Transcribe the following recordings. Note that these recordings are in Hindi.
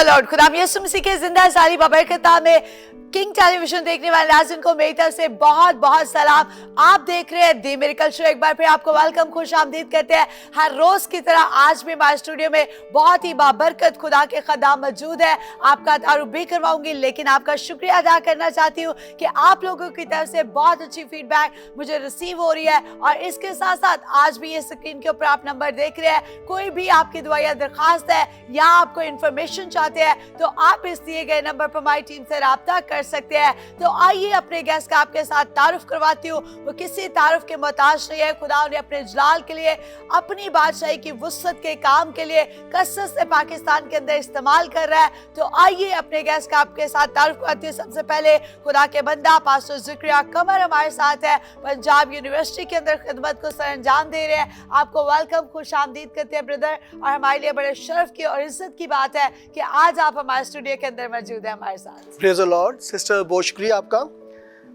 The Lord. खुदाम यीशु मसीह के जिंदा सारी बबरकत में किंग टेलीविजन देखने वाले नाज़रीन को मेरी तरफ से बहुत बहुत सलाम। आप देख रहे हैं दी मिरेकल शो। एक बार फिर आपको वेलकम, खुश आमदीद करते हैं। हर रोज की तरह आज भी हमारे स्टूडियो में बहुत ही बाबरकत खुदा के खदाम मौजूद है। आपका तारुफ भी करवाऊंगी, लेकिन आपका शुक्रिया अदा करना चाहती हूँ कि आप लोगों की तरफ से बहुत अच्छी फीडबैक मुझे रिसीव हो रही है। और इसके साथ साथ आज भी ये स्क्रीन के ऊपर आप नंबर देख रहे हैं। कोई भी आपकी दुआ या दरखास्त है या आपको इंफॉर्मेशन चाहते हैं तो आप इस दिए गए नंबर पर हमारी टीम से राब्ता कर सकते हैं। तो आइए अपने गेस्ट का आपके साथ तारुफ करवाती हूँ। वो किसी तारुफ के मोहताज नहीं है। खुदा ने अपने जलाल के लिए, अपनी बादशाही की वुसअत के काम के लिए कसरत से पाकिस्तान के अंदर इस्तेमाल कर रहा है। तो आइए अपने गेस्ट का आपके साथ तारुफ करवाती हूँ। सबसे पहले खुदा के बंदा पास्टर ज़िक्रिया कमर हमारे साथ है, पंजाब यूनिवर्सिटी के अंदर खिदमत को सर अंजाम दे रहे हैं। आपको वेलकम, खुश आमदीद करते हैं ब्रदर। और हमारे लिए बड़े शर्फ की और इज्जत की बात है कि आज आप हमारे स्टूडियो के अंदर मौजूद है हमारे साथ। Praise the Lord. सिस्टर बहुत शुक्रिया आपका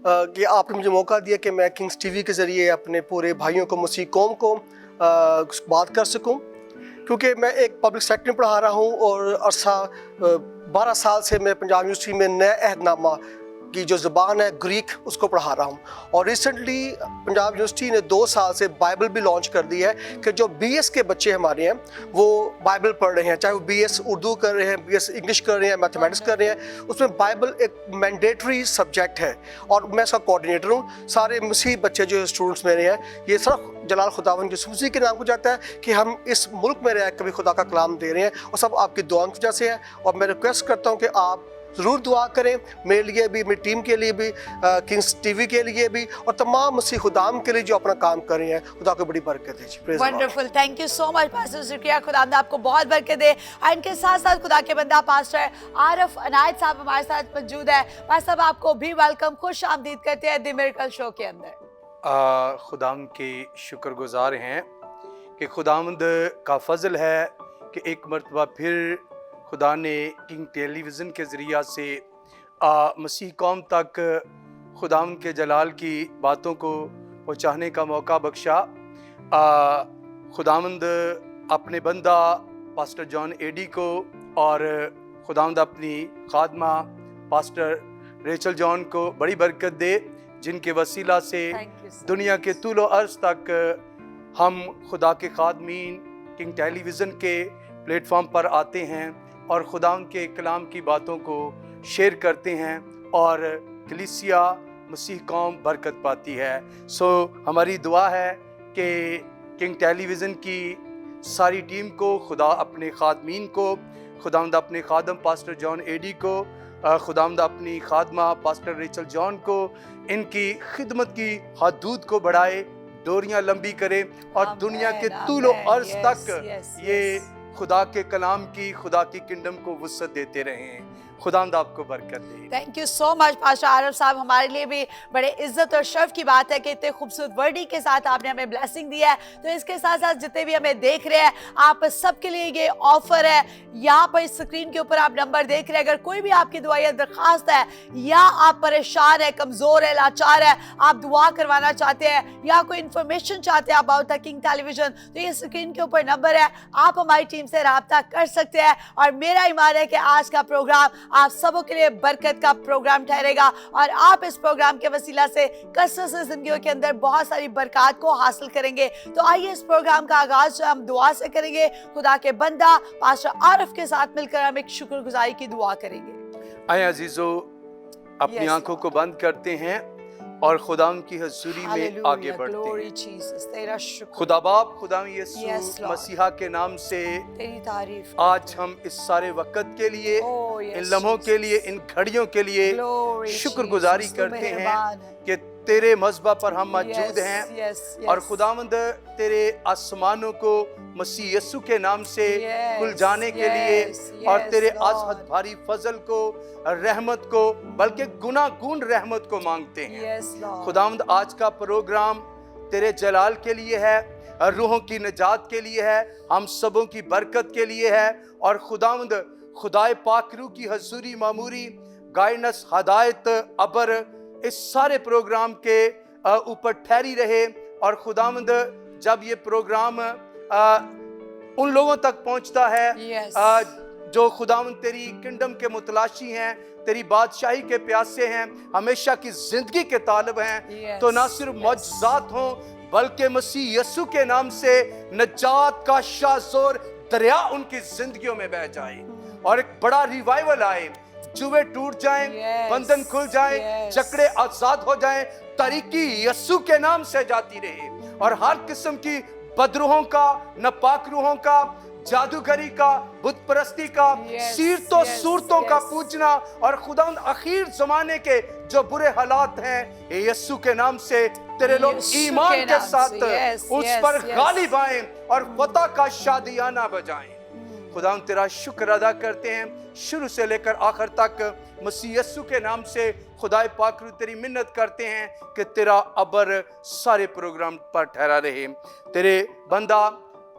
कि आपने मुझे मौका दिया कि मैं किंग्स टीवी के ज़रिए अपने पूरे भाइयों को, मसीह कौम को बात कर सकूं, क्योंकि मैं एक पब्लिक सेक्टर में पढ़ा रहा हूं और अरसा 12 साल से मैं पंजाब यूनिवर्सिटी में नया अहदनामा की जो ज़बान है ग्रीक उसको पढ़ा रहा हूँ। और रिसेंटली पंजाब यूनिवर्सिटी ने 2 साल से बाइबल भी लॉन्च कर दी है कि जो बीएस के बच्चे हमारे हैं वो बाइबल पढ़ रहे हैं, चाहे वो बीएस उर्दू कर रहे हैं, बीएस इंग्लिश कर रहे हैं, मैथमेटिक्स कर रहे हैं, उसमें बाइबल एक मैंडेटरी सब्जेक्ट है और मैं इसका कोऑर्डिनेटर हूँ। सारे मसीह बच्चे जो स्टूडेंट्स मेरे हैं, ये सब जलाल खुदावन के सूसी के नाम को जाता है कि हम इस मुल्क में रह कभी खुदा का कलाम दे रहे हैं और सब आपकी दुआओं की वजह से है। और मैं रिक्वेस्ट करता हूँ कि आप ज़रूर दुआ करें मेरे लिए भी, मेरी टीम के लिए भी, किंग्स टीवी के लिए भी और तमाम मसीह खुदाम के लिए जो अपना काम कर रहे हैं। खुदा को बड़ी बरकत है। Wonderful, thank you so much pastor Zakaria. खुदा आपको बहुत बरकत दे। और इनके साथ साथ खुदा के बंदा पास्टर आरफ अनायत साहब हमारे साथ मौजूद है। पास्टर साहब आपको भी वेलकम, खुश आमदीद करते हैं दी मिरेकल शो के अंदर। खुदाम के शुक्रगुजार हैं कि खुदामद का फजल है कि एक मरतबा फिर खुदा ने किंग टेलीविज़न के ज़रिया से मसीह कौम तक खुदावंद के जलाल की बातों को पहुँचाने का मौका बख्शा। खुदावंद अपने बंदा पास्टर जॉन एडी को और खुदावंद अपनी खादमा पास्टर रेचल जॉन को बड़ी बरकत दे, जिनके वसीला से दुनिया के तूलो अर्ज़ तक हम खुदा के खादमीन किंग टेलीविज़न के प्लेटफॉर्म पर आते हैं और खुदावंद के कलाम की बातों को शेयर करते हैं और कलीसिया मसीह कौम बरकत पाती है। सो हमारी दुआ है कि किंग टेलीविज़न की सारी टीम को, खुदा अपने खादमीन को, खुदावंद अपने खादम पास्टर जॉन एडी को, खुदावंद अपनी खादमा पास्टर रेचल जॉन को, इनकी खिदमत की हदूद को बढ़ाए, डोरियां लंबी करे और दुनिया के तूलो अर्ज़ तक ये खुदा के कलाम की, खुदा की किंगडम को वुसअत देते रहें। खुदावंद आपको बरकत दे। Thank you so much pastor Aaraf Sahab. हमारे लिए भी बड़े इज्जत और शर्फ की बात है कि इतने खूबसूरत वर्डी के साथ आपने हमें ब्लेसिंग दी है। तो इसके साथ साथ जितने भी हमें देख रहे हैं, आप सबके लिए ये ऑफर है। यहाँ पर स्क्रीन के ऊपर आप नंबर देख रहे हैं। अगर कोई भी आपकी दुआ या दरखास्त है या आप परेशान है, कमजोर है, लाचार है, आप दुआ करवाना चाहते हैं या कोई इंफॉर्मेशन चाहते हैं अबाउट द किंग टेलीविजन, तो ये स्क्रीन के ऊपर नंबर है, आप हमारी टीम से राब्ता कर सकते हैं। और मेरा ईमान है कि आज का प्रोग्राम आप सबों के लिए बरकत का प्रोग्राम ठहरेगा और आप इस प्रोग्राम के वसीला से कसरत से जिंदगी के अंदर बहुत सारी बरकत को हासिल करेंगे। तो आइए इस प्रोग्राम का आगाज हम दुआ से करेंगे। खुदा के बंदा पास्टर आरफ के साथ मिलकर हम एक शुक्रगुजारी की दुआ करेंगे। आए अजीजों, अपनी आंखों को बंद करते हैं और खुदाम की हजूरी में आगे बढ़ते हैं। खुदा बाप, खुदा यीशु मसीहा के नाम से तेरी तारीफ, आज हम इस सारे वक्त के लिए, इन लम्हों के लिए, इन घड़ियों के लिए शुक्रगुजारी करते हैं कि तेरे मज़बा पर हम मौजूद हैं और खुदावंद तेरे आसमानों को मसीह यीशु के नाम से खुल जाने के लिए और तेरे अज़हद भारी फजल को, रहमत को, बल्कि गुनागून रहमत को मांगते हैं। खुदावंद आज का प्रोग्राम तेरे जलाल के लिए है, रूहों की निजात के लिए है, हम सबों की बरकत के लिए है। और खुदावंद खुदाए पाकरू की हजूरी मामूरी गाइडनेंस हदायत अबर इस सारे प्रोग्राम के ऊपर ठहरी रहे। और खुदावंद जब ये प्रोग्राम उन लोगों तक पहुंचता है जो खुदावन तेरी किंगडम के मुतलाशी हैं, तेरी बादशाही के प्यासे हैं, हमेशा की जिंदगी के तालिब हैं, तो ना सिर्फ मौजज़ात हों बल्कि मसीह यीशु के नाम से नजात का शाज़ोर दरिया उनकी जिंदगियों में बह जाए और एक बड़ा रिवाइवल आए, जुए टूट जाएं, बंधन खुल जाएं, जकड़े आजाद हो जाएं, तारीकी यीशु के नाम से जाती रहे और हर किस्म की बदरूहों का, नापाक रूहों का, जादूगरी का, बुत परस्ती का, सीरतों सूरतों का पूजना और खुदावंद आखिर जमाने के जो बुरे हालात हैं, यीशु के नाम से तेरे लोग ईमान के साथ उस पर गालिब आएं और फतह का शादियाना बजाएं। खुदावंद तेरा शुक्र अदा करते हैं, शुरू से लेकर आखिर तक मसीह यीशु के नाम से खुदाए पाक तेरी मिन्नत करते हैं कि तेरा अबर सारे प्रोग्राम पर ठहरा रहे। तेरे बंदा,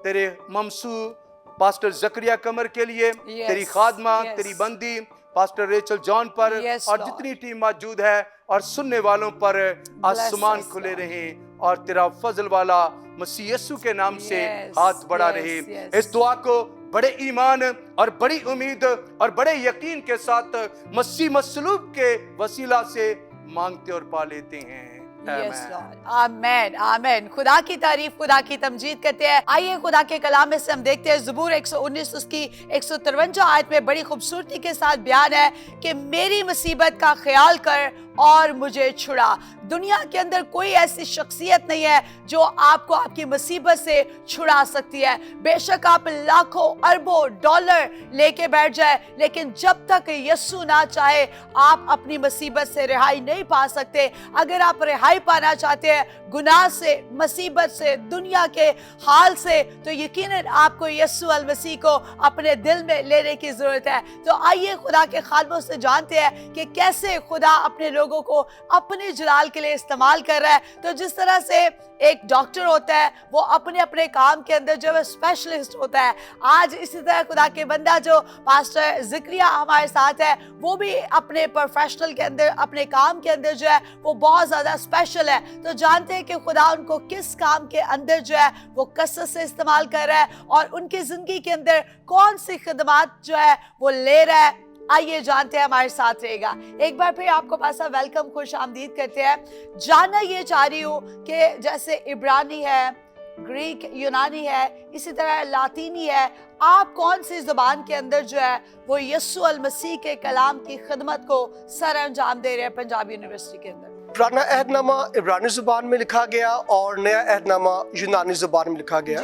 तेरे ममसू पास्टर जकरिया कमर के लिए, तेरी खादमा, तेरी बंदी पास्टर रेचल जॉन पर और जितनी टीम मौजूद है और सुनने वालों पर आसमान खुले रहे और तेरा फजल वाला मसीह यीशु के नाम से हाथ बढ़ा रहे। इस दुआ को बड़े ईमान और बड़ी उम्मीद और बड़े यकीन के साथ मसीह मसलूब के वसीला से मांगते और पा लेते हैं। आमेन आमेन। खुदा की तारीफ, खुदा की तमजीद करते हैं। आइए खुदा के कलाम में से हम देखते हैं ज़बूर 119 उसकी 153 आयत में बड़ी खूबसूरती के साथ बयान है कि मेरी मुसीबत का ख्याल कर और मुझे छुड़ा। दुनिया के अंदर कोई ऐसी शख्सियत नहीं है जो आपको आपकी मुसीबत से छुड़ा सकती है। बेशक आप लाखों अरबों डॉलर लेके बैठ जाए, लेकिन जब तक यीशु ना चाहे आप अपनी मुसीबत से रिहाई नहीं पा सकते। अगर आप रिहाई पाना चाहते हैं गुनाह से, मुसीबत से, दुनिया के हाल से, तो यकीनन आपको यीशु अल मसीह को अपने दिल में लेने की जरूरत है। तो आइए खुदा के खालमों से जानते हैं कि कैसे खुदा अपने लोगों को अपने जलाल के लिए इस्तेमाल कर रहा है। तो जिस तरह से एक डॉक्टर होता है वो अपने अपने काम के अंदर जो है स्पेशलिस्ट होता है, आज इसी तरह खुदा के बंदा जो पास्टर ज़करिया हमारे साथ है वो भी अपने प्रोफेशनल के अंदर, अपने काम के अंदर जो है वो बहुत ज्यादा स्पेशल है। तो जानते हैं कि खुदा उनको किस काम के अंदर जो है वो कसरत से इस्तेमाल कर रहा है और उनकी जिंदगी के अंदर कौन सी खिदमत जो है वो ले रहा है। आइए जानते हैं, हमारे साथ रहेगा। एक बार फिर आपको पासा वेलकम, खुश आमदीद करते हैं। जानना ये चाह रही हूँ कि जैसे इब्रानी है, ग्रीक, यूनानी है, इसी तरह लातीनी है, आप कौन सी जुबान के अंदर जो है वो यीशु अल मसीह के कलाम की खिदमत को सर अंजाम दे रहे हैं पंजाब यूनिवर्सिटी के अंदर? पुराना अहदनामा इब्रानी जुबान में लिखा गया और नया अहदनामा यूनानी जुबान में लिखा गया।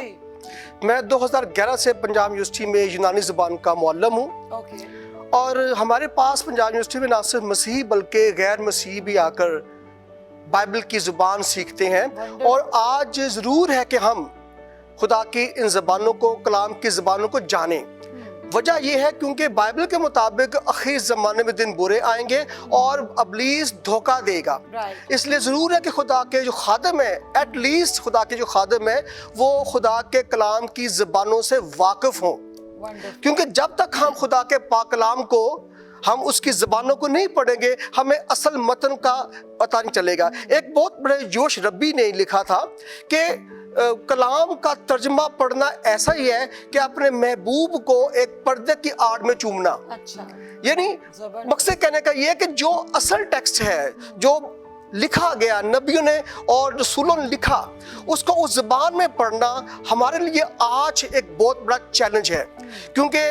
मैं 2011 से पंजाब यूनिवर्सिटी में यूनानी जुबान का मुअल्लिम हूँ और हमारे पास पंजाब यूनिवर्सिटी में ना सिर्फ मसीही बल्कि गैर मसीही भी आकर बाइबल की ज़ुबान सीखते हैं। और आज ज़रूर है कि हम खुदा की इन ज़बानों को, कलाम की ज़बानों को जानें। वजह यह है क्योंकि बाइबल के मुताबिक आखिर ज़माने में दिन बुरे आएंगे और इब्लीस धोखा देगा। इसलिए ज़रूर है कि खुदा के जो खादिम है, एटलीस्ट खुदा के जो खादिम है वो खुदा के कलाम की ज़बानों से वाकिफ़ हों, क्योंकि जब तक हम खुदा के पाक कलाम को, हम उसकी ज़बानों को नहीं पढ़ेंगे हमें असल मतन का पता नहीं चलेगा। एक बहुत बड़े जोश रब्बी ने लिखा था कि कलाम का तर्जमा पढ़ना ऐसा ही है कि अपने महबूब को एक पर्दे की आड़ में चूमना। यानी मकसद कहने का ये है कि जो असल टेक्स्ट है, जो लिखा गया नबियों ने और रसूलों ने लिखा, उसको उस ज़बान में पढ़ना हमारे लिए आज एक बहुत बड़ा चैलेंज है। क्योंकि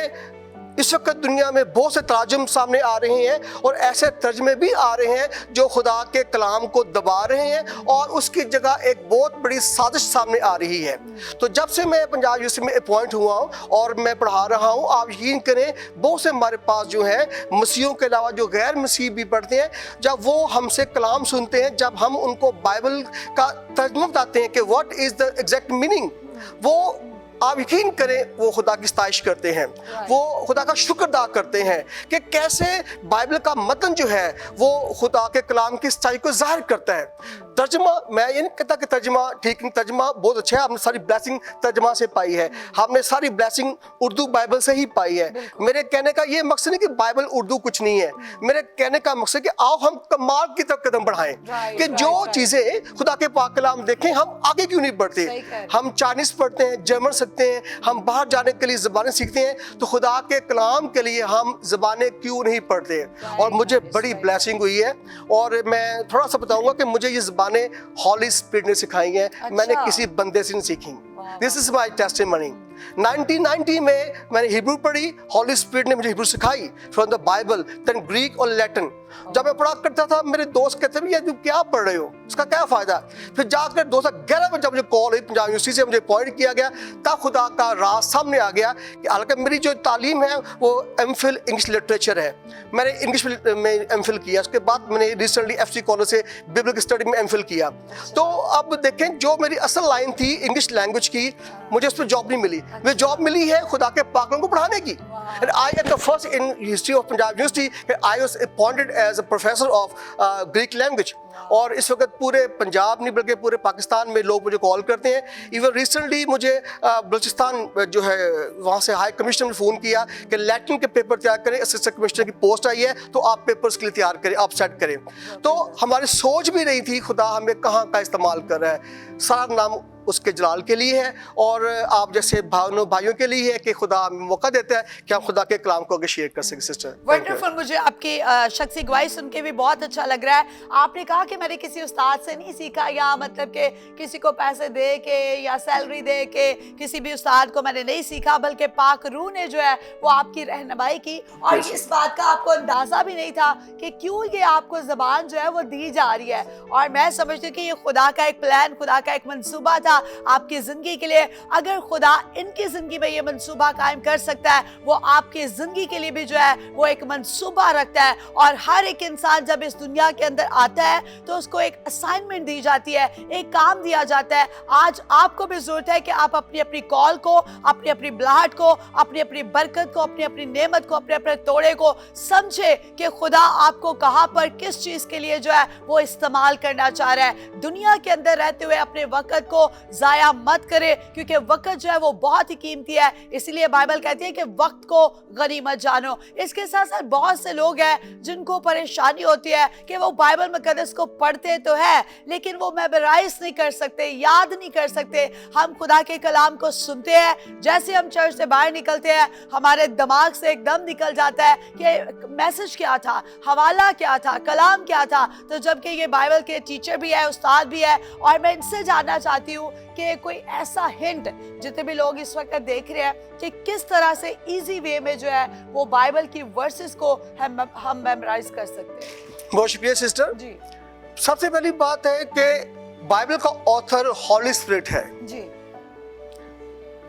इस वक्त दुनिया में बहुत से तर्जुमे सामने आ रहे हैं और ऐसे तर्जुमे भी आ रहे हैं जो खुदा के कलाम को दबा रहे हैं और उसकी जगह एक बहुत बड़ी साजिश सामने आ रही है। तो जब से मैं पंजाब यूनिवर्सिटी में अपॉइंट हुआ हूँ और मैं पढ़ा रहा हूँ, आप यकीन करें बहुत से हमारे पास जो है मसीहों के अलावा जो गैर मसीह भी पढ़ते हैं, जब वो हमसे कलाम सुनते हैं, जब हम उनको बाइबल का तर्जुमा बताते हैं कि what is the exact meaning, वो आप यकीन करें वो खुदा की सताइश करते हैं, वो खुदा का शुक्र अदा करते हैं कि कैसे बाइबल का मतन जो है वो खुदा के कलाम की सच्चाई को जाहिर करता है। तर्जमा मैं ये नहीं कहता कि तर्जमा ठीक नहीं, तर्जमा बहुत अच्छा है, हमने सारी ब्लेसिंग तर्जमा से पाई है, हमने सारी ब्लेसिंग उर्दू बाइबल से ही पाई है। मेरे कहने का ये मकसद नहीं कि बाइबल उर्दू कुछ नहीं है, मेरे कहने का मकसद कि आओ हम कमाल की तरफ कदम बढ़ाएं कि जो चीजें खुदा के पाक कलाम देखें, हम आगे क्यों नहीं बढ़ते। हम चाइनीज पढ़ते हैं, जर्मन सीखते हैं, हम बाहर जाने के लिए ज़बानें सीखते हैं, तो खुदा के कलाम के लिए हम ज़बानें क्यों नहीं पढ़ते। और मुझे बड़ी ब्लेसिंग हुई है, और मैं थोड़ा सा बताऊंगा कि मुझे ये ज़बानें हॉली स्पिरिट ने सिखाई हैं, मैंने किसी बंदे से नहीं सीखी। This is my testimony. 1990 में मैंने हिब्रू पढ़ी, हॉली स्पिरिट ने मुझे हिब्रू सिखाई from the Bible, then Greek और लैटिन। जब मैं पढ़ा करता था, मेरे दोस्त कहते थे, ये तुम क्या पढ़ रहे हो, इसका क्या फायदा। फिर जाकर 2011 में जब मुझे कॉल हुई पंजाब यूनिवर्सिटी से, मुझे अपॉइंट किया गया, तब खुदा का राज सामने आ गया कि हालांकि मेरी जो तालीम है वो एमफिल इंग्लिश लिटरेचर है, मैंने इंग्लिश में एमफिल किया, उसके बाद मैंने रिसेंटली एफसी कॉलेज से बिब्लिकल स्टडी में एमफिल किया। तो अब देखें, जो मेरी असल लाइन थी इंग्लिश लैंग्वेज की, मुझे उस पर जॉब नहीं मिली, मुझे जॉब मिली है खुदा के पाकों को पढ़ाने की। And I am the first in history of Punjab University, I was appointed as a professor of Greek language। और इस वक्त पूरे पंजाब नहीं बल्कि पूरे पाकिस्तान में लोग मुझे कॉल करते हैं। इवन रिसेंटली मुझे बलूचिस्तान जो है वहाँ से हाई कमिश्नर ने फ़ोन किया कि लैटिन के पेपर तैयार करें, असिस्टेंट कमिश्नर की पोस्ट आई है, तो आप पेपर्स के लिए तैयार करें, आप सेट करें। तो हमारी सोच भी नहीं थी खुदा हमें कहाँ का इस्तेमाल कर रहा है, सारा नाम उसके जलाल के लिए है, और आप जैसे भाइयों के लिए है कि खुदा हमें मौका देता है कि हम खुदा के कलाम को आगे शेयर कर सकें। सिस्टर वंडरफुल, मुझे आपकी शख्सी गवाही सुन के भी बहुत अच्छा लग रहा है। आपने कहा कि मैंने किसी उस्ताद से नहीं सीखा, या मतलब कि किसी को पैसे दे के या सैलरी दे के किसी भी उस्ताद को मैंने नहीं सीखा, बल्कि पाक रूह ने जो है वो आपकी रहनुमाई की, और इस बात का आपको अंदाजा भी नहीं था कि क्यों ये आपको ज़बान जो है वो दी जा रही है। और मैं समझती हूँ कि ये खुदा का एक प्लान, खुदा का एक मंसूबा था आपकी जिंदगी के लिए। अगर खुदा इनकी जिंदगी में ये मंसूबा कायम कर सकता है, वो आपकी जिंदगी के लिए भी जो है वो एक मंसूबा रखता है। और हर एक इंसान जब इस दुनिया के अंदर आता है तो उसको एक असाइनमेंट दी जाती है, एक काम दिया जाता है। आज आपको भी जरूरत है कि आप अपनी अपनी कॉल को, अपनी अपनी बुलाहट को, अपनी अपनी बरकत को, अपनी अपनी नेमत को, अपने अपने तोड़े को समझे कि खुदा आपको कहां पर किस चीज के लिए जो है वो इस्तेमाल करना चाह रहा है। दुनिया के अंदर रहते हुए अपने वक्त को जाया मत करे, क्योंकि वक्त जो है वो बहुत ही कीमती है। इसलिए बाइबल कहती है कि वक्त को गनीमत जानो। इसके साथ साथ बहुत से लोग हैं जिनको परेशानी होती है कि वो बाइबल मुकद्दस को पढ़ते तो है, लेकिन वो मेमोराइज नहीं कर सकते, याद नहीं कर सकते। हम खुदा के कलाम को सुनते हैं, जैसे हम चर्च से बाहर निकलते हैं हमारे दिमाग से एकदम निकल जाता है कि मैसेज क्या था, हवाला क्या था, कलाम क्या था। तो जबकि ये बाइबल के टीचर भी है, उस्ताद भी है, और मैं इनसे जानना चाहती हूँ कि कोई ऐसा हिंट, जितने भी लोग इस वक्त देख रहे हैं, कि किस तरह से इजी वे में जो है वो बाइबल की वर्सेस को हम मेमोराइज कर सकते हैं। बहुत शुक्रिया सिस्टर जी। सबसे पहली बात है कि बाइबल का ऑथर हॉली स्पिरिट है जी।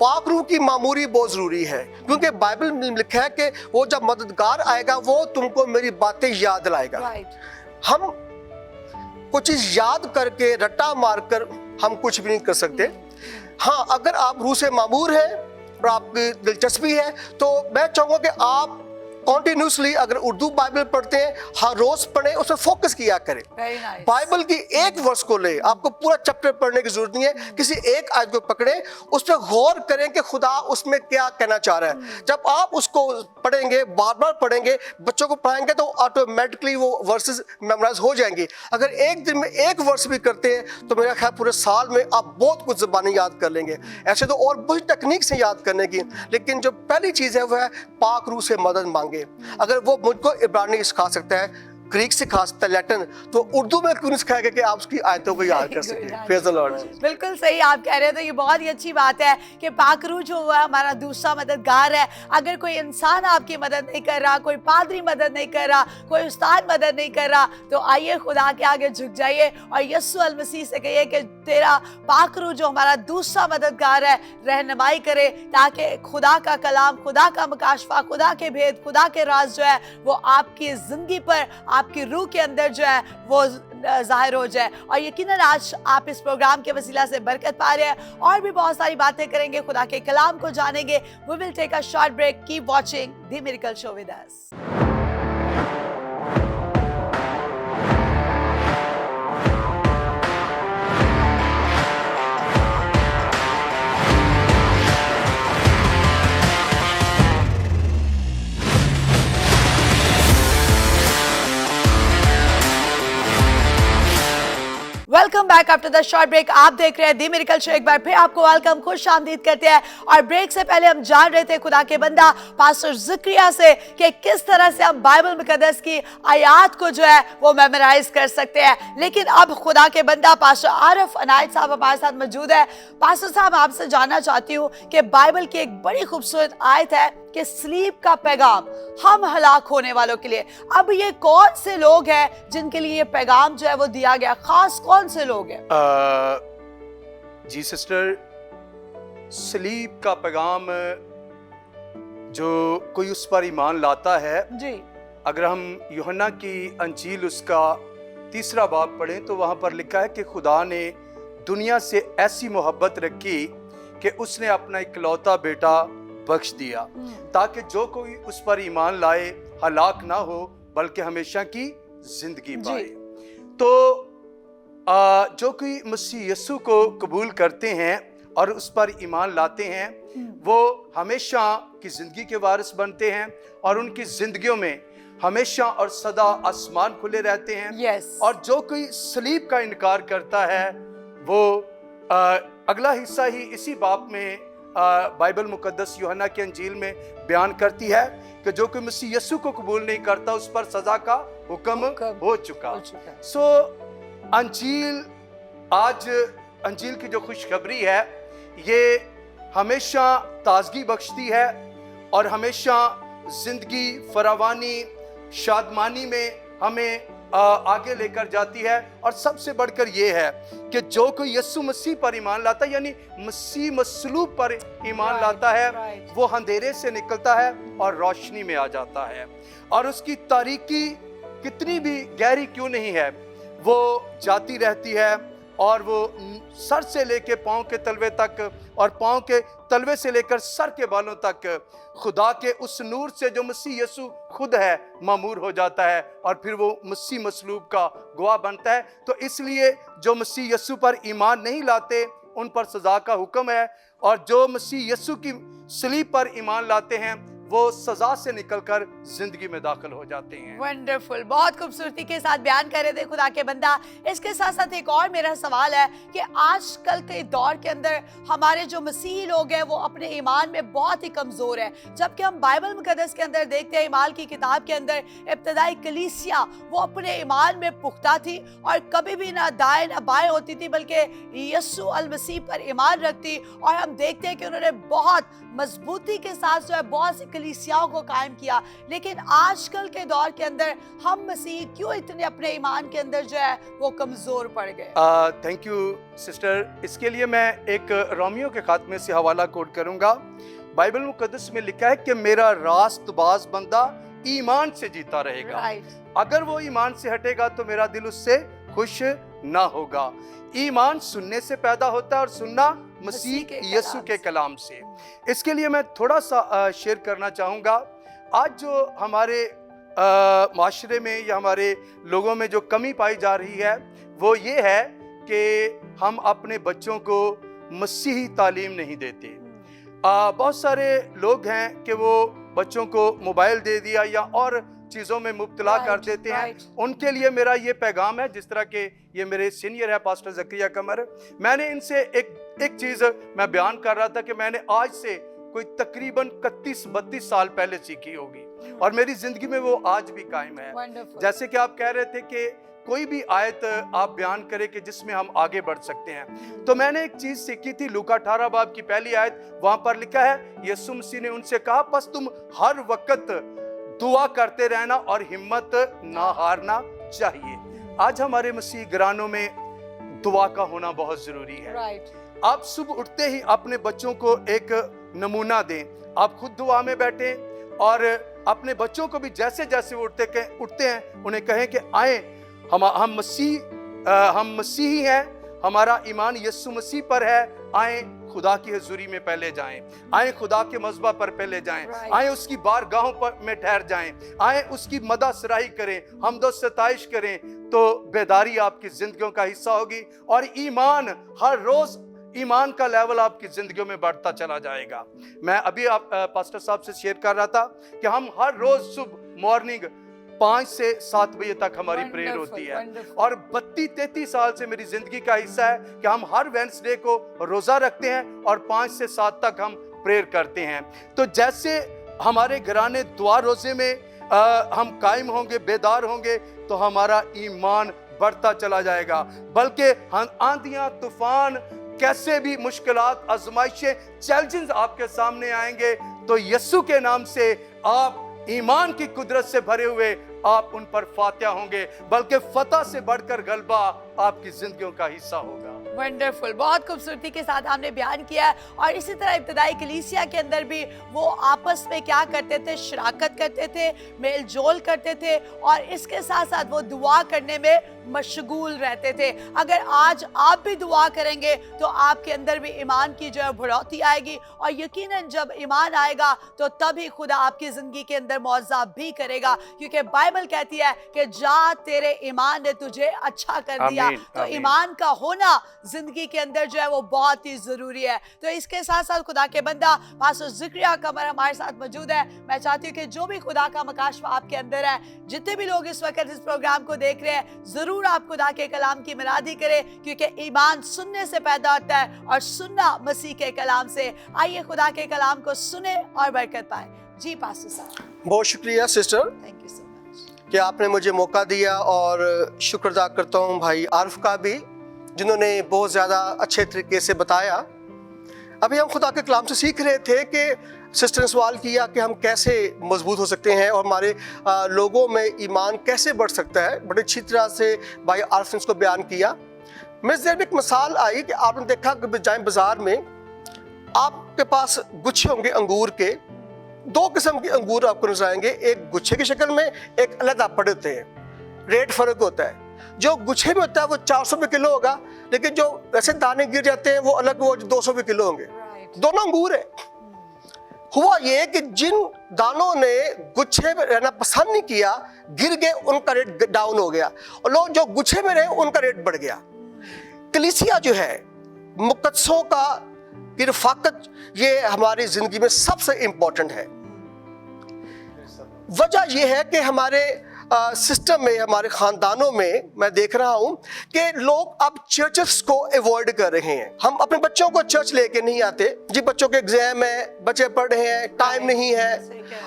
पाक रूह की मामूरी बहुत जरूरी है, क्योंकि बाइबल में लिखा है कि वो जब मददगार आएगा वो तुमको मेरी बातें याद दिलाएगा। हम कुछ चीज याद करके रट्टा मारकर हम कुछ भी नहीं कर सकते। हाँ, अगर आप रूह से मामूर हैं और आपकी दिलचस्पी है तो मैं चाहूंगा कि आप कॉन्टिन्यूसली अगर उर्दू बाइबल पढ़ते हैं हर रोज पढ़ें, उस पर फोकस किया करें। बाइबल की एक वर्स को ले, आपको पूरा चैप्टर पढ़ने की जरूरत नहीं है, किसी एक आयत को पकड़े, उस पर गौर करें कि खुदा उसमें क्या कहना चाह रहा है। जब आप उसको पढ़ेंगे, बार बार पढ़ेंगे, बच्चों को पढ़ाएंगे तो ऑटोमेटिकली वो वर्सेस मेमोराइज हो जाएंगे। अगर एक दिन में एक वर्स भी करते हैं तो मेरा ख्याल पूरे साल में आप बहुत कुछ ज़बानें याद कर लेंगे। ऐसे तो और बहुत टेक्निक्स हैं याद करने की, लेकिन जो पहली चीज़ है वह है पाक रूह से मदद मांगे। अगर वो मुझको इब्रानी सिखा सकता है, ग्रीक सिखा सकता है, लैटिन, तो उर्दू में क्यों नहीं सिखाएगा कि आप उसकी आयतों को याद कर सकें। Praise the Lord. बिल्कुल सही आप कह रहे हैं। तो ये बहुत ही अच्छी बात है कि पाक रूह जो हुआ हमारा दूसरा मददगार है। अगर कोई इंसान आपकी मदद नहीं कर रहा, कोई पादरी मदद नहीं कर रहा, कोई उस्ताद मदद नहीं कर रहा, तो आइए खुदा के आगे झुक जाइए और यीशु अल मसीह से कहिए कि तेरा पाक रूह जो हमारा दूसरा मददगार है रहनुमाई करे, ताकि खुदा का कलाम, खुदा का मुकाशफा, खुदा के भेद, खुदा के राज जो है वो आपकी जिंदगी पर, आपकी रूह के अंदर जो है वो जाहिर हो जाए। और यकीनन आज आप इस प्रोग्राम के वसीला से बरकत पा रहे हैं, और भी बहुत सारी बातें करेंगे, खुदा के कलाम को जानेंगे। We will take a short break. Keep watching The Miracle Show with us. Welcome back after the short break. आप देख रहे हैं दी मिरेकल शो। एक बार फिर आपको वेलकम, खुश आमदीद करते हैं। और ब्रेक से पहले हम जान रहे थे खुदा के बंदा पास्टर ज़करिया से कि किस तरह से हम बाइबल मुकद्दस की आयात को जो है वो मेमोराइज कर सकते हैं। लेकिन अब खुदा के बंदा पास्टर आरिफ अनायत साहब हमारे साथ मौजूद है। पास्टर साहब, आपसे जानना चाहती हूँ कि बाइबल की एक बड़ी खूबसूरत आयत है कि स्लीप का पैगाम हम हलाक होने वालों के लिए। अब ये कौन से लोग हैं जिनके लिए ये पैगाम जो है वो दिया गया? खास कौन से लोग हैं? जी सिस्टर, स्लीप का पैगाम जो कोई उस पर ईमान लाता है जी, अगर हम यूहन्ना की अंजील उसका 3 बाब पढ़ें तो वहां पर लिखा है कि खुदा ने दुनिया से ऐसी मोहब्बत रखी कि उसने अपना इकलौता बेटा बख्श दिया ताकि जो कोई उस पर ईमान लाए हलाक ना हो बल्कि हमेशा की जिंदगी पाए। तो जो कोई मसीह यीशु को कबूल करते हैं और उस पर ईमान लाते हैं वो हमेशा की जिंदगी के वारिस बनते हैं और उनकी जिंदगियों में हमेशा और सदा आसमान खुले रहते हैं। yes. और जो कोई सलीब का इनकार करता है वो अगला हिस्सा ही इसी बाब में बाइबल मुकद्दस यूहन्ना की अंजील में बयान करती है कि जो कोई मसीह यीशु को कबूल नहीं करता उस पर सजा का हुक्म हो चुका। सो अंजील, आज अंजील की जो खुशखबरी है ये हमेशा ताजगी बख्शती है और हमेशा जिंदगी फरावानी शादमानी में हमें आगे लेकर जाती है। और सबसे बढ़कर ये है कि जो कोई यीशु मसीह पर ईमान लाता है यानी मसीह मसलूब पर ईमान लाता है वो अंधेरे से निकलता है और रोशनी में आ जाता है। और उसकी तारीकी कितनी भी गहरी क्यों नहीं है वो जाती रहती है और वो सर से लेके पाँव के तलवे तक और पाँव के तलवे से लेकर सर के बालों तक खुदा के उस नूर से जो मसीह यीशु खुद है मामूर हो जाता है और फिर वो मसीह मसलूब का गवाह बनता है। तो इसलिए जो मसीह यीशु पर ईमान नहीं लाते उन पर सजा का हुक्म है और जो मसीह यीशु की सलीब पर ईमान लाते हैं वो सजा से निकलकर जिंदगी में दाखिल हो जाते हैं। वंडरफुल, बहुत खूबसूरती के साथ बयान कर रहे थे खुदा के बंदा। इसके साथ साथ एक और मेरा सवाल है कि आजकल के दौर के अंदर हमारे जो मसीही लोग हैं वो अपने ईमान में बहुत ही कमजोर है, जबकि हम बाइबल मुकद्दस के अंदर देखते हैं ईमान की किताब के अंदर इब्तदाई कलीसिया वो अपने ईमान में पुख्ता थी और कभी भी ना दाएं ना बाएं होती थी बल्कि यीशु अल मसीह पर ईमान रखती। और हम देखते हैं कि उन्होंने बहुत मजबूती के साथ जो है बहुत सी कलीसियाओं को कायम किया। लेकिन आजकल के दौर के अंदर हम मसीह क्यों इतने अपने ईमान के अंदर जो है वो कमजोर पड़ गए? Thank you sister. इसके लिए मैं एक रोमियो के खात्मे से हवाला कोट करूंगा। बाइबल मुकद्दस में लिखा है कि मेरा रास्तबाज बंदा ईमान से जीता रहेगा। अगर वो ईमान से हटेगा तो मेरा दिल उससे खुश ना होगा। ईमान सुनने से पैदा होता है और सुनना मसीह यीशु के कलाम से। इसके लिए मैं थोड़ा सा शेयर करना चाहूँगा। आज जो हमारे माशरे में या हमारे लोगों में जो कमी पाई जा रही है वो ये है कि हम अपने बच्चों को मसीही तालीम नहीं देते। बहुत सारे लोग हैं कि वो बच्चों को मोबाइल दे दिया या और चीज़ों में मुब्तला कर देते हैं। उनके लिए मेरा ये पैगाम है, जिस तरह के ये मेरे सीनियर है पास्टर ज़करिया कमर, मैंने इनसे एक चीज़ मैं बयान कर रहा था कि मैंने आज से कोई तकरीबन 31-32 साल पहले सीखी होगी और मेरी ज़िंदगी में वो आज भी कायम है। जैसे कि आप कह रहे थे कि कोई भी आयत आप बयान करें कि जिसमें हम आगे बढ़ सकते हैं, तो मैंने एक चीज़ सीखी थी। लूका 18 बाब की पहली आयत, वहाँ पर लिखा है यीशु मसीह ने उनसे कहा बस तुम हर वक्त दुआ करते रहना और हिम्मत ना हारना चाहिए। आज हमारे मसीह घरानों में दुआ का होना बहुत जरूरी है। आप सुबह उठते ही अपने बच्चों को एक नमूना दें, आप खुद दुआ में बैठें और अपने बच्चों को भी जैसे जैसे वो उठते हैं उन्हें कहें कि आए हम मसीही हैं, हमारा ईमान यीशु मसीह पर है, आए खुदा की हजूरी में पहले जाएं, आए खुदा के मज़बा पर पहले जाएं, आए उसकी बारगाहों पर में ठहर जाएं, आए उसकी मदद सराही करें, हमदो सताइश करें, तो बेदारी आपकी जिंदगियों का हिस्सा होगी और ईमान हर रोज ईमान का लेवल आपकी जिंदगियों में बढ़ता चला जाएगा। मैं अभी आप पास्टर साहब से शेयर कर रहा था कि हम हर रोज सुबह मॉर्निंग 5 से 7 बजे तक हमारी प्रेयर Wonderful, होती है। wonderful. और 32-33 साल से मेरी जिंदगी का हिस्सा है कि हम हर वेडनेसडे को रोजा रखते हैं और 5 से 7 तक हम प्रेयर करते हैं। तो जैसे हमारे घराने दुआ रोजे में हम कायम होंगे, बेदार होंगे, तो हमारा ईमान बढ़ता चला जाएगा। बल्कि आंधियां, तूफान, कैसे भी मुश्किलात, आजमाइशें, चैलेंजेस आपके सामने आएंगे, तो यीशु के नाम से आप ईमान की कुदरत से भरे हुए आप उन पर फातिहा होंगे, बल्कि फतह से बढ़कर गलबा आपकी जिंदगियों का हिस्सा होगा। वंडरफुल, बहुत खूबसूरती के साथ हमने बयान किया है। और इसी तरह इब्तदाई कलीसिया के अंदर भी वो आपस में क्या करते थे, शराकत करते थे, मेल जोल करते थे, और इसके साथ साथ वो दुआ करने में मशगूल रहते थे। अगर आज आप भी दुआ करेंगे तो आपके अंदर भी ईमान की जो है बढ़ोतरी आएगी, और यकीनन जब ईमान आएगा तो तभी खुदा आपकी जिंदगी के अंदर मुआवजा भी करेगा, क्योंकि बाइबल कहती है कि जा तेरे ईमान ने तुझे अच्छा कर दिया। तो आमीन। ईमान का होना जिंदगी के अंदर जो है वो बहुत ही जरूरी है। तो इसके साथ साथ खुदा के बंदा पास्टर ज़िक्रिया कमर हमारे साथ मौजूद है। मैं चाहती हूँ कि जो भी खुदा का मकाशफा आपके अंदर है, जितने भी लोग इस वक्त इस प्रोग्राम को देख रहे हैं, जरूर आप खुदा के कलाम की मनादी करें, क्योंकि ईमान सुनने से पैदा होता है और सुनना मसीह के कलाम से। आइए खुदा के कलाम को सुने और बरकत पाए। जी पास्टर साहब। बहुत शुक्रिया sister thank you so much कि आपने मुझे मौका दिया, और शुक्र अदा करता हूँ भाई आरिफ का भी, जिन्होंने बहुत ज़्यादा अच्छे तरीके से बताया। अभी हम खुदा के कलाम से सीख रहे थे कि सिस्टर ने सवाल किया कि हम कैसे मजबूत हो सकते हैं और हमारे लोगों में ईमान कैसे बढ़ सकता है। बड़ी अच्छी तरह से भाई आरिफ ने इसको बयान किया। मेरे ज़हन में एक मिसाल आई कि आपने देखा कि जाए बाजार में, आपके पास गुच्छे होंगे अंगूर के, 2 किस्म के अंगूर आपको नजर आएंगे, एक गुच्छे की शक्ल में, एक अलग पड़े होते हैं। रेट फर्क होता है। जो गुच्छे में होता है वो 400 रुपये किलो होगा, लेकिन जो ऐसे दाने गिर जाते हैं वो अलग, वो 200 रुपये किलो होंगे। दोनों अंगूर है। हुआ ये कि जिन दानों ने गुच्छे में रहना पसंद नहीं किया, गिर गए, उनका रेट डाउन हो गया, और लोग जो गुच्छे में रहे उनका रेट बढ़ गया। कलीसिया जो है, मुकद्दसों का की रफाकत, ये हमारी जिंदगी में सबसे इंपॉर्टेंट है। वजह यह है कि हमारे सिस्टम में, हमारे खानदानों में मैं देख रहा हूं कि लोग अब चर्चेस को अवॉइड कर रहे हैं। हम अपने बच्चों को चर्च लेके नहीं आते। जी बच्चों के एग्जाम है, बच्चे पढ़ रहे हैं, टाइम नहीं है।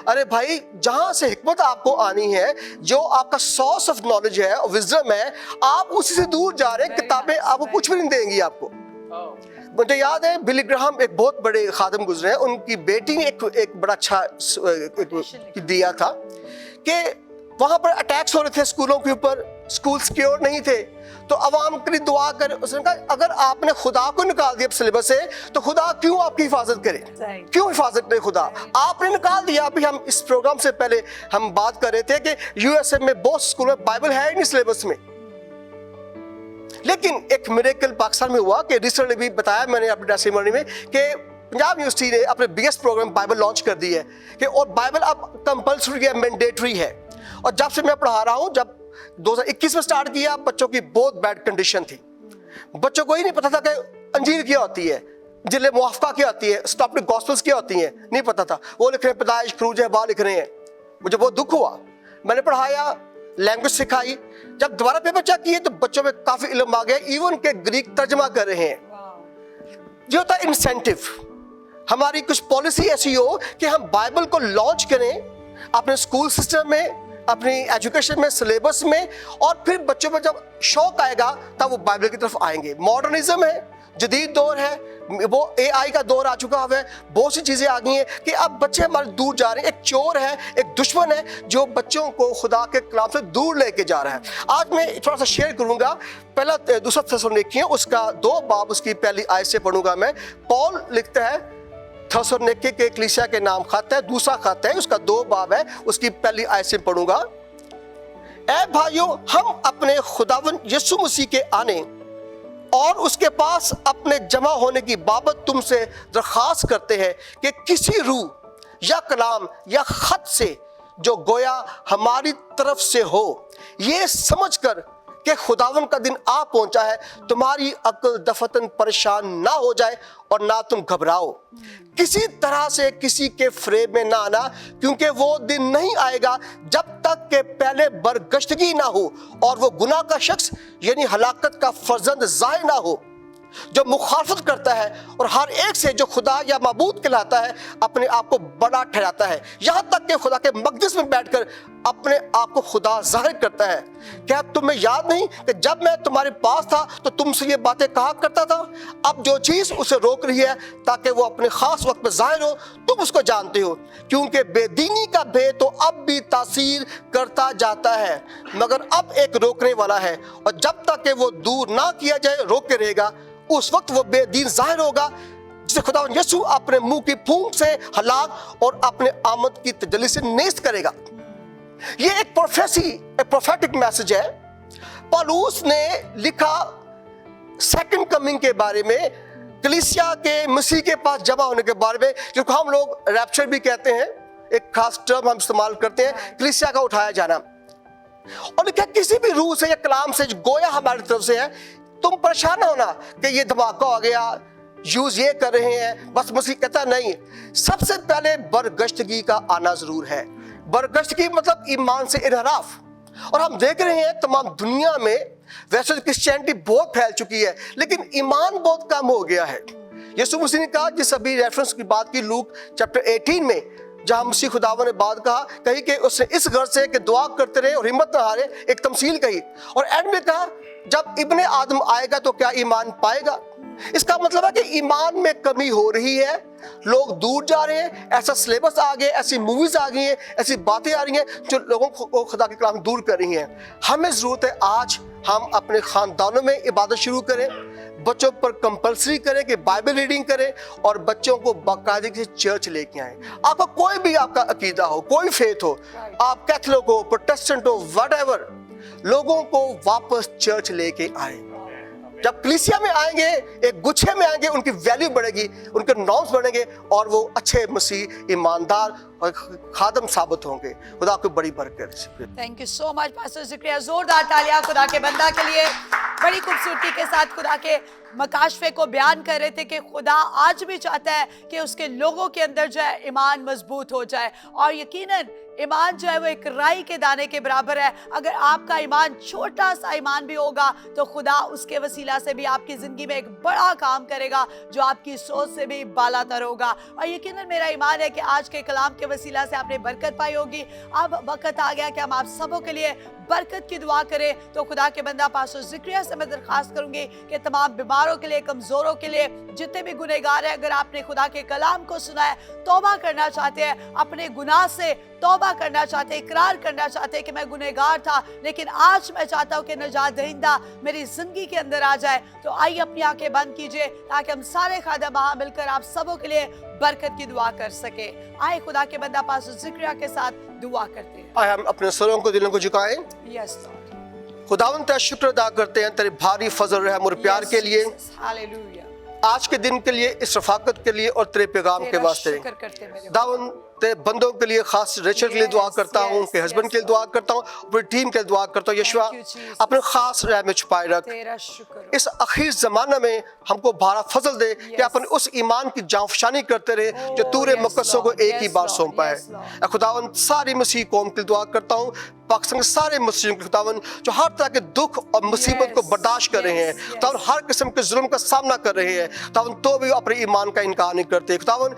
अरे भाई, जहां से हिकमत आपको आनी है, जो आपका सोर्स ऑफ नॉलेज है, विजडम है, आप उसी से दूर जा रहे हैं। किताबें आपको कुछ भी नहीं देंगी आपको। मुझे याद है बिली ग्राहम एक बहुत बड़े खादिम गुजरे हैं, उनकी बेटी ने एक बड़ा अच्छा दिया था कि वहां पर अटैक्स हो रहे थे स्कूलों के ऊपर, स्कूल सिक्योर नहीं थे, तो अवाम के लिए दुआ कर। उसने कहा अगर आपने खुदा को निकाल दिया सिलेबस से, तो खुदा क्यों आपकी हिफाजत करे, क्यों हिफाजत करे खुदा? आपने निकाल दिया। अभी हम इस प्रोग्राम से पहले हम बात कर रहे थे कि यूएसए में बहुत स्कूल में बाइबल है ही नहीं सिलेबस में, लेकिन एक मिरेकल पाकिस्तान में हुआ कि रिसेंटली भी बताया मैंने अपनी टेस्टिमनी में कि पंजाब यूनिवर्सिटी ने अपने बिगेस्ट प्रोग्राम बाइबल लॉन्च कर दी है कि, और बाइबल अब कंपल्सरी है, मैंडेटरी है। और जब से मैं पढ़ा रहा हूं, जब 2021 में स्टार्ट किया, बच्चों की बहुत बैड कंडीशन थी। बच्चों को ही नहीं पता था कि अंजीर क्या होती है, जिले मुआफका क्या होती है, स्टॉप्ड गॉस्पेल्स क्या होती हैं, नहीं पता था। वो लिख रहे हैं पैदाइश, फरूज है, लिख रहे हैं। मुझे बहुत दुख हुआ। मैंने पढ़ाया, लैंग्वेज सिखाई। जब दोबारा पेपर चेक किए तो बच्चों में काफी इल्म आ गया, इवन के ग्रीक तर्जमा कर रहे हैं। जो होता है इंसेंटिव, हमारी कुछ पॉलिसी ऐसी हो कि हम बाइबल को लॉन्च करें अपने स्कूल सिस्टम में, अपनी एजुकेशन में, सिलेबस में, और फिर बच्चों में जब शौक आएगा तब वो बाइबल की तरफ आएंगे। मॉडर्निज्म है, जदीद दौर है, वो AI का दौर आ चुका है, बहुत सी चीजें आ गई हैं कि अब बच्चे हमारे दूर जा रहे हैं। एक चोर है, एक दुश्मन है जो बच्चों को खुदा के कलाम से दूर लेके जा रहा है। आज मैं थोड़ा सा शेयर करूंगा। पहला दूसरा थिस्सलुनीकी उसका 2 बाब उसकी पहली आयत से पढ़ूंगा मैं। पौल लिखता है, थिस्सलुनीकी के कलीसिया के नाम खत है, दूसरा खत है, उसका 2 बाब है, उसकी पहली आयत से पढ़ूंगा। ऐ भाइयों, हम अपने खुदावन यीशु मसीह के आने और उसके पास अपने जमा होने की बाबत तुमसे दरखास्त करते हैं कि किसी रूह या कलाम या खत से जो गोया हमारी तरफ से हो, ये समझकर कि खुदावन का दिन आ पहुंचा है, तुम्हारी अक्ल दफतन परेशान ना हो जाए और ना तुम घबराओ। किसी तरह से किसी के फ्रेब में ना आना, क्योंकि वो दिन नहीं आएगा जब तक के पहले बरगश्तगी ना हो और वो गुनाह का शख्स यानी हलाकत का फर्जंद ज़ाहिर ना हो, जो मुखालफत करता है और हर एक से जो खुदा या माबूद कहलाता है अपने आप को बड़ा ठहराता है, यहाँ तक कि खुदा के मकदस में बैठकर अपने आप को खुदा जाहिर करता है। क्या तुम्हें याद नहीं कि जब मैं तुम्हारे पास था तो तुमसे ये बातें कहा करता था? अब जो चीज़ उसे रोक रही है ताकि वो अपने खास वक्त में जाहिर हो, तुम उसको जानते हो, क्योंकि बेदीनी का भेद तो अब भी तासीर करता जाता है, मगर अब एक रोकने वाला है, और जब तक कि वो दूर ना किया जाए रोके रहेगा, उस वक्त वो बेदीन जाहिर होगा, जिसे खुदा यीशु अपने मुंह की फूंक से हलाक और अपने आमद की तजल्ली से नेस्त करेगा। ये एक प्रोफेसी, एक प्रोफेटिक मैसेज है। पौलुस ने लिखा सेकंड कमिंग के बारे में, कलीसिया के मसीह के पास जमा होने के बारे में, जिसको हम लोग रैप्चर भी कहते हैं, एक खास टर्म हम इस्तेमाल करते हैं, कलीसिया का उठाया जाना। और लिखा किसी भी रूह से या कलाम से गोया हमारी तरफ से है, तुम परेशान होना कि ये धमाका हो गया, यूज ये कर रहे हैं, बस मसीह कहता नहीं। सबसे पहले बरगश्तगी का आना जरूर है। बरगश्तगी मतलब ईमान से इनहराफ। और हम देख रहे हैं तमाम दुनिया में वैसे तो क्रिश्चियनिटी बहुत फैल चुकी है, लेकिन ईमान बहुत कम हो गया है। यीशु मसीह ने कहा, जिस अभी रेफरेंस की बात की लूक चैप्टर 18 में, जहां मसीह खुदावन ने बात कही कि उसने इस घर से कि दुआ करते रहे और हिम्मत न हारे, एक तमसील कही, और एंड में कहा जब इब्ने आदम आएगा तो क्या ईमान पाएगा। इसका मतलब है कि ईमान में कमी हो रही है, लोग दूर जा रहे हैं, ऐसा सिलेबस आ गया, ऐसी मूवीज आ गई हैं, ऐसी बातें आ रही हैं जो लोगों को खुदा के कलाम दूर कर रही हैं। हमें जरूरत है आज हम अपने खानदानों में इबादत शुरू करें, बच्चों पर कंपलसरी करें कि बाइबल रीडिंग करें, और बच्चों को बाकायदगी से चर्च लेके आएं। आपका कोई भी आपका अकीदा हो, कोई फेथ हो, आप कैथोलिक हो, प्रोटेस्टेंट हो, व्हाटएवर, लोगों को वापस चर्च लेके आए। जब कलीसिया में आएंगे, एक गुच्छे में आएंगे, उनकी वैल्यू बढ़ेगी, उनके नॉर्म्स बढ़ेंगे, और वो अच्छे मसीह, ईमानदार और खादम साबित होंगे। खुदा को बड़ी बरकत। Thank you so much pastor Zakaria. जोरदार तालियां खुदा के बंदा के लिए। बड़ी खूबसूरती के साथ खुदा के मकाशफे को बयान कर रहे थे कि खुदा आज भी चाहता है कि उसके लोगों के अंदर जो है ईमान मजबूत हो जाए, और यकीनन ईमान जो है वो एक राई के दाने के बराबर है। अगर आपका ईमान छोटा सा ईमान भी होगा तो खुदा उसके वसीला से भी आपकी जिंदगी में एक बड़ा काम करेगा जो आपकी सोच से भी बालातर होगा। और यकीनन मेरा ईमान है कि आज के कलाम के वसीला से आपने बरकत पाई होगी। अब वक्त आ गया कि हम आप सबों के लिए बरकत की दुआ करें। तो खुदा के बंदा पास्टर ज़िक्रिया से मैं दरखास्त करूंगी कि तमाम बीमारों के लिए, कमजोरों के लिए, जितने भी गुनहगार हैं, अगर आपने खुदा के कलाम को सुना है, तौबा करना चाहते हैं, अपने गुनाह से तौबा करना चाहते हैं, इकरार करना चाहते हैं कि मैं गुनहगार था लेकिन आज मैं चाहता हूं कि निजात दहिंदा मेरी जिंदगी के अंदर आ जाए, तो आइए अपनी आंखें बंद कीजिए ताकि हम सारे खादम वहां मिलकर आप सबों के लिए बरकत की दुआ कर सके। आए खुदा के बंदा पास्टर ज़िक्रिया के साथ दुआ करते हैं। आए हम अपने सरों को, दिलों को झुकाएं। Yes Lord. खुदावन तेरा शुक्र अदा करते हैं तेरे भारी फजल रहम और प्यार के लिए, हालेलुया, आज के दिन के लिए, इस रफाकत के लिए और तेरे पैगाम के वास्ते। दावन तेरे बंदों के लिए, खास रेचल के लिए दुआ करता हूँ, उनके हस्बैंड के लिए दुआ करता हूँ, पूरी टीम के लिए दुआ करता हूँ। यशवा अपने खास राह में छुपाए रख। इस आखिर जमाना में हमको भारा फजल दे कि अपन उस ईमान की जांफशानी करते रहे जो तूरे मुकद्दसों को एक ही बार सौंपा है। खुदावन सारी मसीह कौम के लिए दुआ करता हूँ, पाकिस्तान के सारे मुस्लिम खुदावन जो हर तरह के दुख और मुसीबत को बर्दाश्त कर रहे हैं, खुदावन हर किस्म के जुल्म का सामना कर रहे हैं, खुदावन तो भी अपने ईमान का इनकार नहीं करते। खुदावन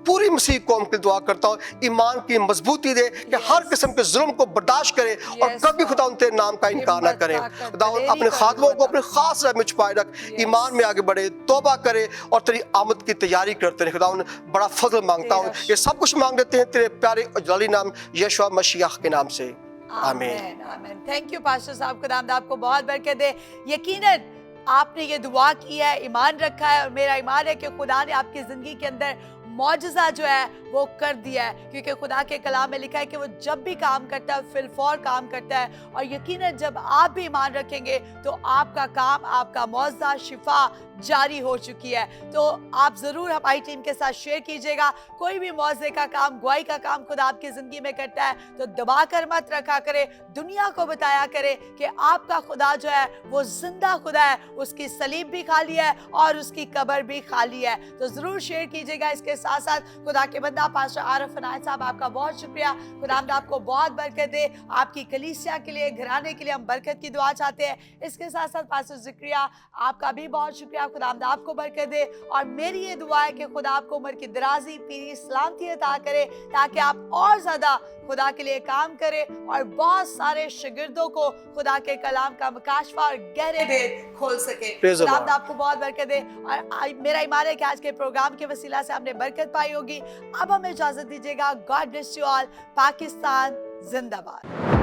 पूरी मसीह कौम के लिए दुआ करता हूँ, ईमान की मजबूती दे कि हर किस्म के जुल्म को बर्दाश्त करे और कभी खुदावन तेरे नाम का इनकार ना करें। खुदावन अपने खादमों को अपने खास राह में छुपाए रख, ईमान में आगे बढ़े, तौबा करे और तेरी आमद की तैयारी करते रहे। खुदावन बड़ा फजल मांगता हूँ, ये सब कुछ मांग लेते हैं तेरे प्यारे अजलाली नाम यशवा मसीह के नाम से, आमीन आमीन। थैंक यू पास्टर साहब, खुदा आपको बहुत बरकत दे। यकीनन आपने ये दुआ की है, ईमान रखा है, और मेरा ईमान है कि खुदा ने आपकी जिंदगी के अंदर मौजज़ा जो है वो कर दिया है, क्योंकि खुदा के कलाम में लिखा है कि वो जब भी काम करता है फिलफौर काम करता है। और यकीनन जब आप भी ईमान रखेंगे तो आपका काम, आपका मौजज़ा, शिफा जारी हो चुकी है। तो आप ज़रूर हमारी टीम के साथ शेयर कीजिएगा। कोई भी मौजज़े का काम, गवाही का काम खुदा आपकी ज़िंदगी में करता है तो दबा कर मत रखा करे, दुनिया को बताया करे कि आपका खुदा जो है वो जिंदा खुदा है, उसकी सलीब भी खाली है और उसकी कब्र भी खाली है। तो ज़रूर शेयर कीजिएगा। इसके साथ साथ खुदा के बंदा पास्टर आरिफ अनायत साहब, आपका बहुत शुक्रिया। खुदावंद आपको बहुत बरकत दे। आपकी कलीसिया के लिए, घराने के लिए हम बरकत की दुआ चाहते हैं। इसके साथ साथ पास्टर ज़िक्रिया, आपका भी बहुत शुक्रिया। खुदावंद आपको बरकत दे। और मेरी ये दुआ है कि खुदा आपको उम्र की दराजी, पीरी, सलामती अता करे, ताकि आप और ज्यादा खुदा के लिए काम करें और बहुत सारे शागिर्दों को खुदा के कलाम का मुकाशफा और गहरे भेद खोल सके। Praise the खुदा Lord. आपको बहुत बरकत दे। और मेरा ईमान है कि आज के प्रोग्राम के वसीला से आपने बरकत पाई होगी। अब हमें इजाजत दीजिएगा। God bless you all. Pakistan जिंदाबाद।